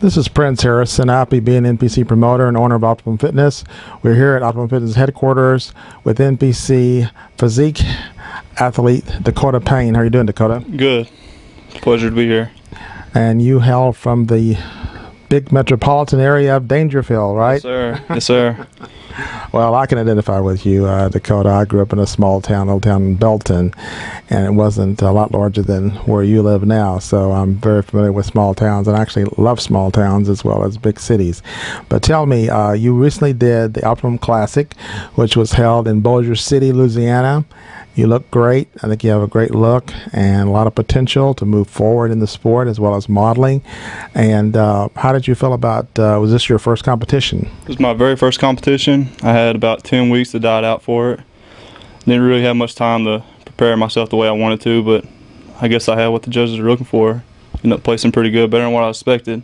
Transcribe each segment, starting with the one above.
This is Prince Harrison, IPB and NPC promoter and owner of Optimum Fitness. We're here at Optimum Fitness headquarters with NPC physique athlete Dakota Payne. How are you doing, Dakota? Good. Pleasure to be here. And you hail from the big metropolitan area of Dangerfield, right? Yes, sir. Yes, sir. Well, I can identify with you, Dakota. I grew up in a small town, old town in Belton, and it wasn't a lot larger than where you live now. So I'm very familiar with small towns, and I actually love small towns as well as big cities. But tell me, you recently did the Optimum Classic, which was held in Bossier City, Louisiana. You look great. I think you have a great look and a lot of potential to move forward in the sport as well as modeling. And how did you feel about, was this your first competition? This was my very first competition. I had about 10 weeks to diet out for it. Didn't really have much time to prepare myself the way I wanted to, but I guess I had what the judges were looking for. Ended up placing pretty good, better than what I expected.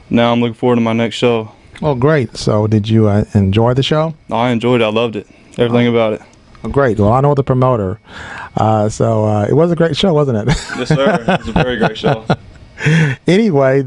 Now I'm looking forward to my next show. Oh, great. So did you enjoy the show? I enjoyed it. I loved it. Everything about it. Oh, great. Well, I know the promoter. So it was a great show, wasn't it? Yes, sir. It was a very great show. Anyway,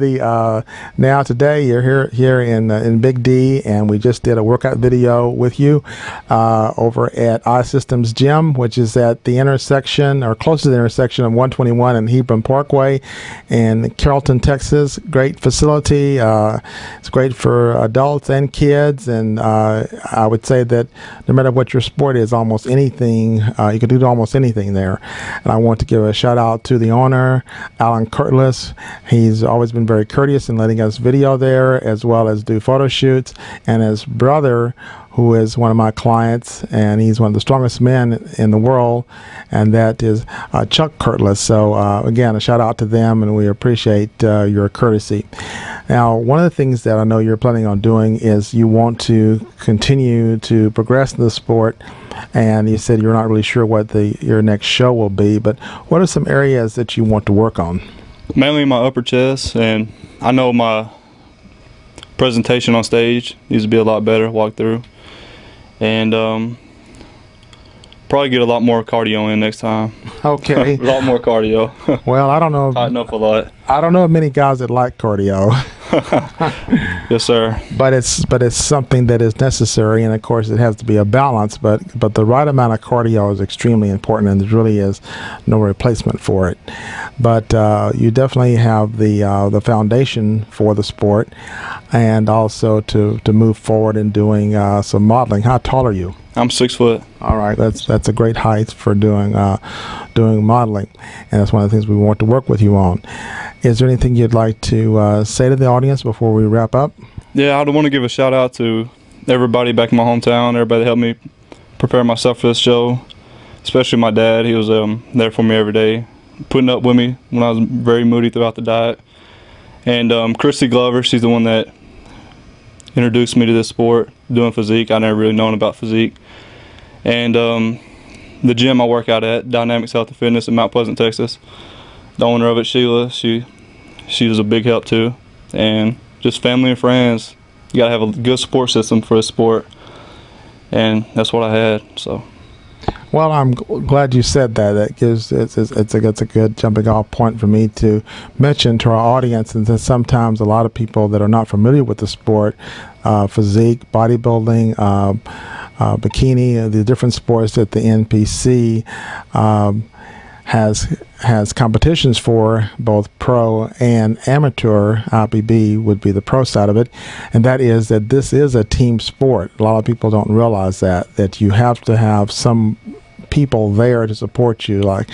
now today you're here in Big D, and we just did a workout video with you over at iSystems Gym, which is at the intersection, or close to the intersection of 121 and Hebron Parkway in Carrollton, Texas. Great facility. It's great for adults and kids, and I would say that no matter what your sport is, almost anything, you can do almost anything there. And I want to give a shout out to the owner, Alan Kurtlis. He's always been very courteous in letting us video there, as well as do photo shoots, and his brother, who is one of my clients, and he's one of the strongest men in the world, and that is Chuck Kurtlis. So again, a shout out to them, and we appreciate your courtesy. Now, one of the things that I know you're planning on doing is you want to continue to progress in the sport, and you said you're not really sure what your next show will be, but what are some areas that you want to work on? Mainly my upper chest, and I know my presentation on stage needs to be a lot better, walk through, and probably get a lot more cardio in next time. Okay. A lot more cardio. Well, I don't know. Tighten up a lot. I don't know of many guys that like cardio. Yes, sir. But it's something that is necessary, and of course it has to be a balance. But the right amount of cardio is extremely important, and there really is no replacement for it. But you definitely have the foundation for the sport, and also to move forward in doing some modeling. How tall are you? I'm 6 foot. All right, that's a great height for doing modeling, and that's one of the things we want to work with you on. Is there anything you'd like to say to the audience before we wrap up? Yeah, I want to give a shout out to everybody back in my hometown, everybody that helped me prepare myself for this show, especially my dad. He was there for me every day, putting up with me when I was very moody throughout the diet. And Christy Glover, she's the one that introduced me to this sport, doing physique. I never really known about physique. And the gym I work out at, Dynamics Health and Fitness in Mount Pleasant, Texas. The owner of it, Sheila, she was a big help too. And just family and friends. You gotta have a good support system for a sport, and that's what I had. So. Well, I'm glad you said that. That gives it's a good jumping off point for me to mention to our audience, and that sometimes a lot of people that are not familiar with the sport, physique, bodybuilding, bikini, the different sports that the NPC has competitions for, both pro and amateur. IPB would be the pro side of it, and that is that this is a team sport. A lot of people don't realize that you have to have some people there to support you, like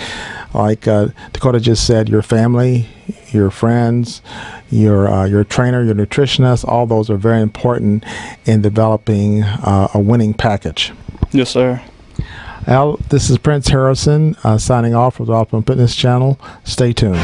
Dakota just said, your family, your friends, your trainer, your nutritionist. All those are very important in developing a winning package. Yes, sir. Al, this is Prince Harrison signing off with the Optimum Fitness channel. Stay tuned.